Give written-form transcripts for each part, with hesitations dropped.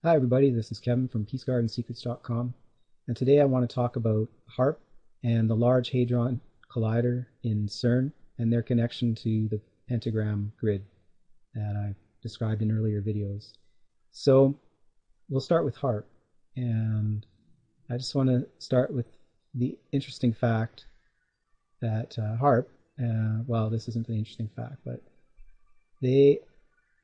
Hi everybody, this is Kevin from PeaceGardenSecrets.com, and today I want to talk about HAARP and the Large Hadron Collider in CERN and their connection to the pentagram grid that I described in earlier videos. So we'll start with HAARP, and I just want to start with the interesting fact that HAARP, well, this isn't an interesting fact, but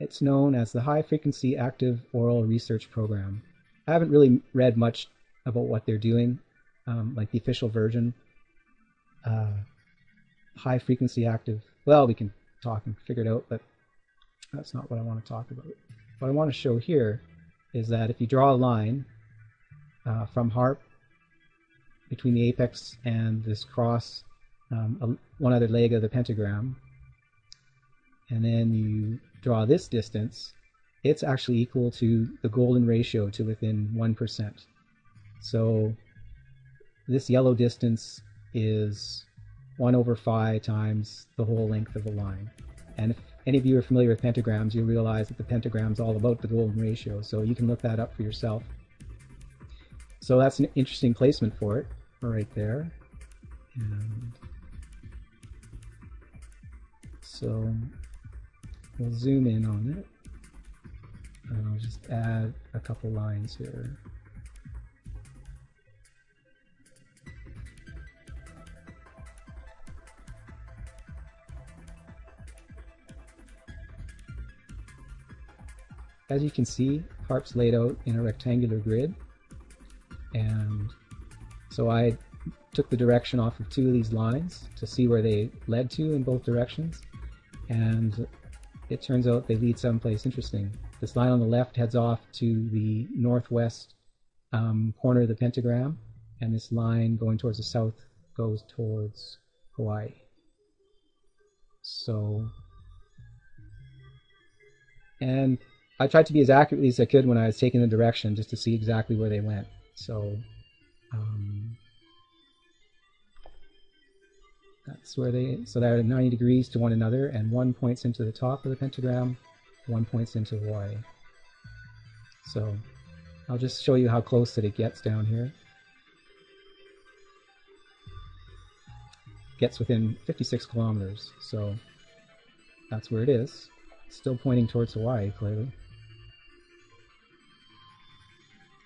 it's known as the High Frequency Active Auroral Research Program. I haven't really read much about what they're doing, like the official version. High Frequency Active, well, we can talk and figure it out, but that's not what I want to talk about. What I want to show here is that if you draw a line from HAARP between the apex and this cross, one other leg of the pentagram, and then you draw this distance, it's actually equal to the golden ratio to within 1%. So this yellow distance is 1/5 times the whole length of the line. And if any of you are familiar with pentagrams, you'll realize that the pentagram's all about the golden ratio, so you can look that up for yourself. So that's an interesting placement for it, right there. And so we'll zoom in on it, and I'll just add a couple lines here. As you can see, HAARP's laid out in a rectangular grid, and so I took the direction off of two of these lines to see where they led to in both directions, and it turns out they lead someplace interesting. This line on the left heads off to the northwest corner of the pentagram, and this line going towards the south goes towards Hawaii. So, and I tried to be as accurately as I could when I was taking the direction, just to see exactly where they went. So that's where they're at 90 degrees to one another, and one points into the top of the pentagram, one points into Hawaii. So I'll just show you how close that it gets down here. It gets within 56 kilometers, so that's where it is. Still pointing towards Hawaii, clearly.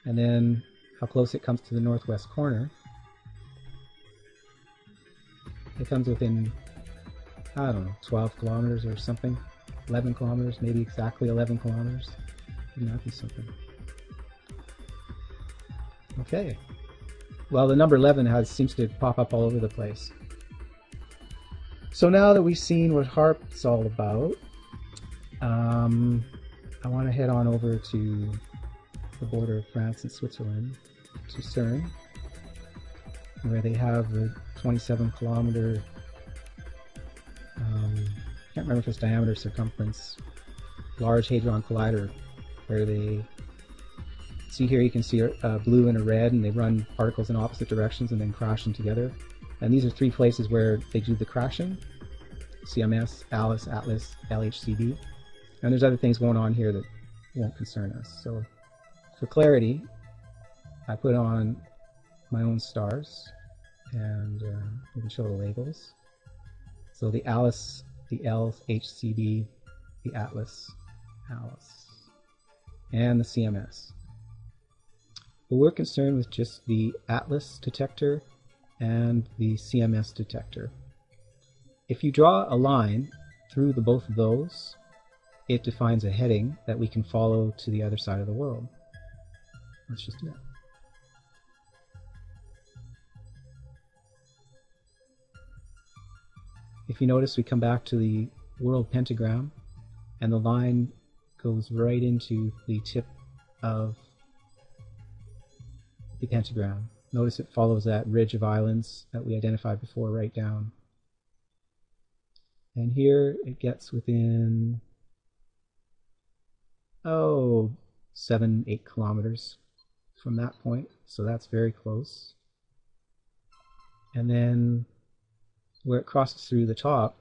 And then how close it comes to the northwest corner. It comes within, I don't know, 12 kilometers or something. 11 kilometers, maybe exactly 11 kilometers. Wouldn't that be something? Okay. Well, the number 11 seems to pop up all over the place. So now that we've seen what HAARP's all about, I want to head on over to the border of France and Switzerland, to CERN, where they have the 27-kilometer, can't remember if it's diameter, circumference, Large Hadron Collider, where they, see here you can see a blue and a red, and they run particles in opposite directions and then crash them together. And these are three places where they do the crashing: CMS, ALICE, ATLAS, LHCb. And there's other things going on here that won't concern us. So for clarity, I put on my own stars, and we can show the labels. So the ALICE, the LHCb, the ATLAS, ALICE, and the CMS. But we're concerned with just the ATLAS detector and the CMS detector. If you draw a line through both of those, it defines a heading that we can follow to the other side of the world. Let's just do that. If you notice, we come back to the world pentagram, and the line goes right into the tip of the pentagram. Notice it follows that ridge of islands that we identified before right down. And here it gets within, 7-8 kilometers from that point, so that's very close. And then where it crosses through the top,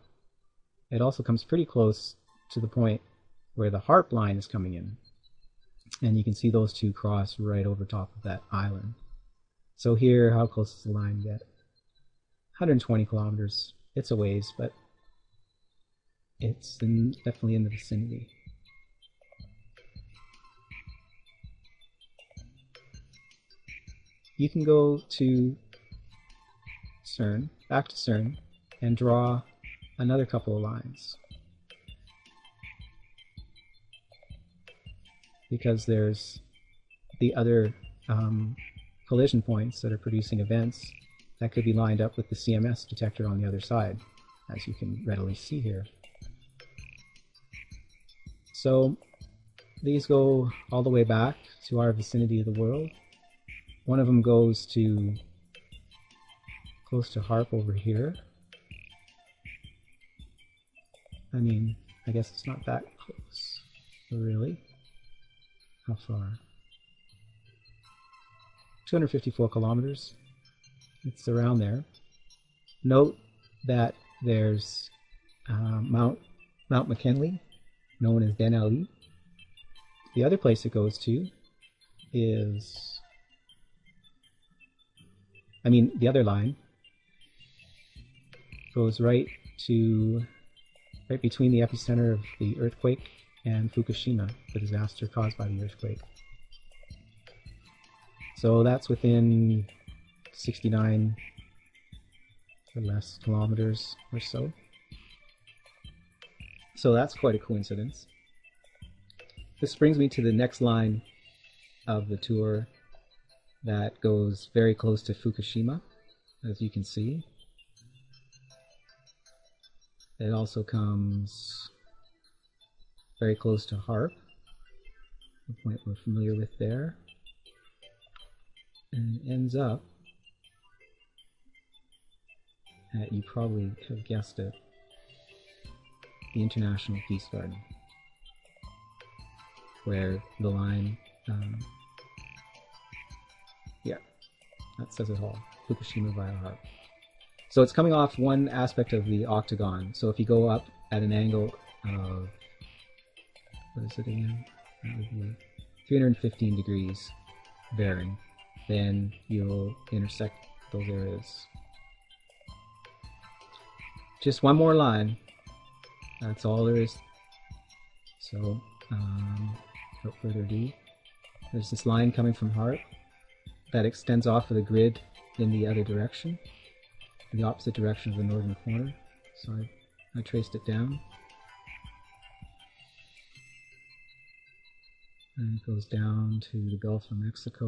it also comes pretty close to the point where the HAARP line is coming in. And you can see those two cross right over top of that island. So here, how close does the line get? 120 kilometers. It's a ways, but it's definitely in the vicinity. You can go to CERN, back to CERN, and draw another couple of lines. Because there's the other collision points that are producing events that could be lined up with the CMS detector on the other side, as you can readily see here. So these go all the way back to our vicinity of the world. One of them goes to close to HAARP over here. I mean, I guess it's not that close, really. How far? 254 kilometers. It's around there. Note that there's Mount McKinley, known as Ben Ali. The other place it goes to is, the other line goes right between the epicenter of the earthquake and Fukushima, the disaster caused by the earthquake. So that's within 69 or less kilometers or so. So that's quite a coincidence. This brings me to the next line of the tour that goes very close to Fukushima, as you can see. It also comes very close to HAARP, the point we're familiar with there, and ends up at, you probably have guessed it, the International Peace Garden, where the line, that says it all, Fukushima via HAARP. So it's coming off one aspect of the octagon. So if you go up at an angle of, what is it again? 315 degrees bearing, then you'll intersect those areas. Just one more line. That's all there is. So, without further ado, there's this line coming from HAARP that extends off of the grid in the other direction, in the opposite direction of the northern corner. So I traced it down. And it goes down to the Gulf of Mexico.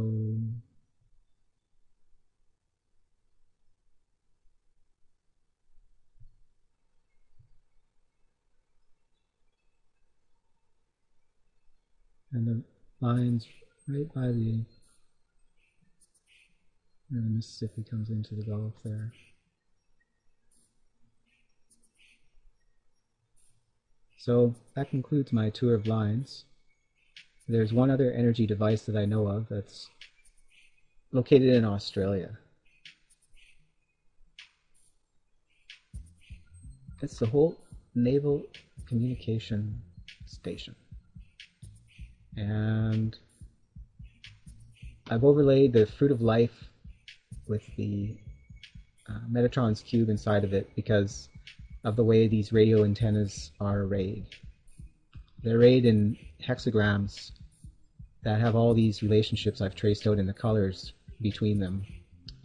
And the lines right by the Mississippi comes into the Gulf there. So that concludes my tour of lines. There's one other energy device that I know of that's located in Australia. It's the whole Naval Communication Station. And I've overlaid the Fruit of Life with the Metatron's cube inside of it because of the way these radio antennas are arrayed. They're arrayed in hexagrams that have all these relationships I've traced out in the colors between them.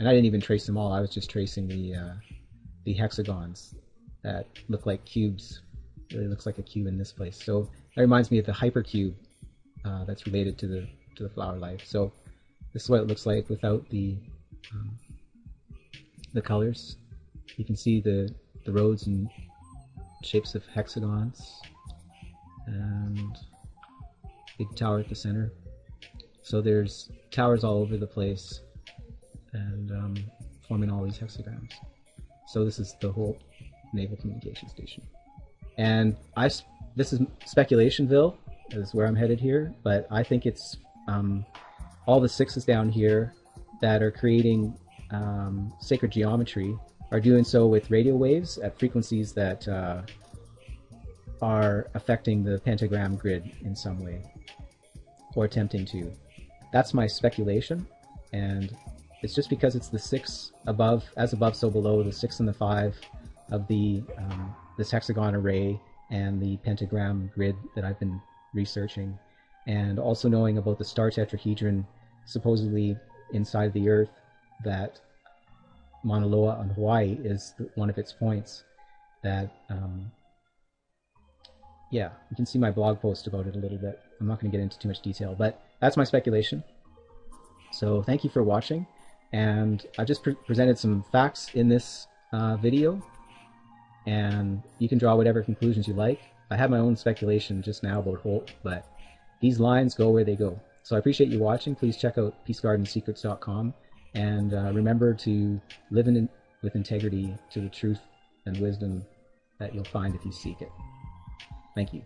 And I didn't even trace them all, I was just tracing the hexagons that look like cubes. It really looks like a cube in this place. So that reminds me of the hypercube that's related to the flower life. So this is what it looks like without the colors. You can see the roads and shapes of hexagons and big tower at the center. So there's towers all over the place and forming all these hexagrams. So this is the whole Naval Communication Station. And this is Speculationville, is where I'm headed here, but I think it's all the sixes down here that are creating sacred geometry are doing so with radio waves at frequencies that are affecting the pentagram grid in some way. or attempting to. That's my speculation, and it's just because it's the 6 above, as above so below, the 6 and the 5 of the this hexagon array and the pentagram grid that I've been researching, and also knowing about the star tetrahedron supposedly inside the Earth, that Mauna Loa on Hawaii is one of its points. That yeah, you can see my blog post about it a little bit. I'm not going to get into too much detail, but that's my speculation. So thank you for watching, and I just presented some facts in this video, and you can draw whatever conclusions you like. I have my own speculation just now about Holt, but these lines go where they go. So I appreciate you watching. Please check out peacegardensecrets.com, and remember to live with integrity to the truth and wisdom that you'll find if you seek it. Thank you.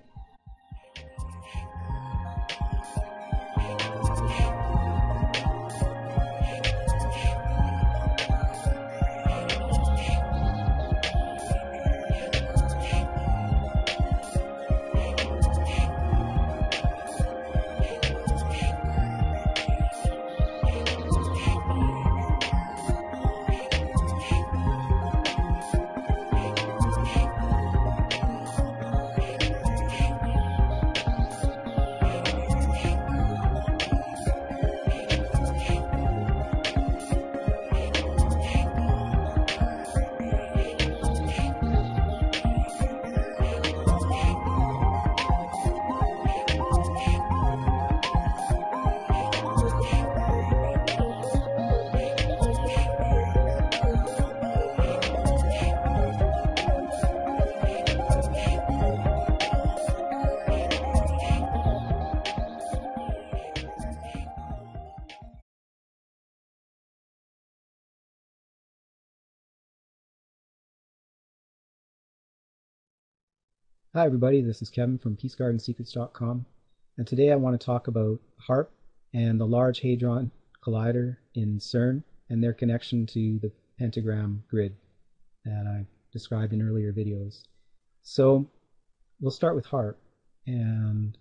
Hi everybody, this is Kevin from peacegardensecrets.com, and today I want to talk about HAARP and the Large Hadron Collider in CERN and their connection to the pentagram grid that I described in earlier videos. So we'll start with HAARP, and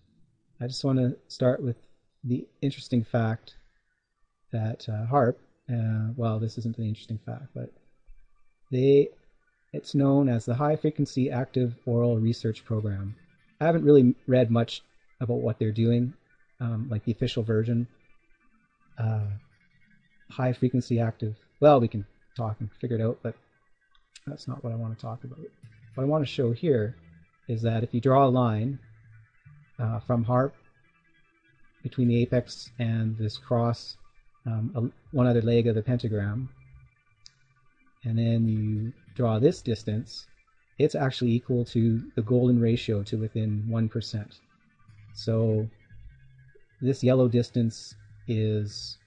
I just want to start with the interesting fact that HAARP, well, this isn't an interesting fact, but it's known as the High Frequency Active Auroral Research Program. I haven't really read much about what they're doing, like the official version. High Frequency Active, well, we can talk and figure it out, but that's not what I want to talk about. What I want to show here is that if you draw a line from HAARP between the apex and this cross, one other leg of the pentagram, and then you draw this distance, it's actually equal to the golden ratio to within 1%. So this yellow distance is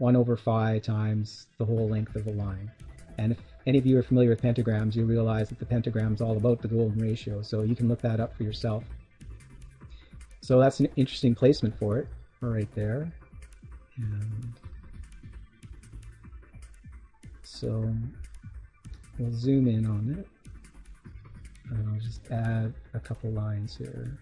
1/5 times the whole length of the line. And if any of you are familiar with pentagrams, you'll realize that the pentagram is all about the golden ratio, so you can look that up for yourself. So that's an interesting placement for it, right there. And so we'll zoom in on it, and I'll just add a couple lines here.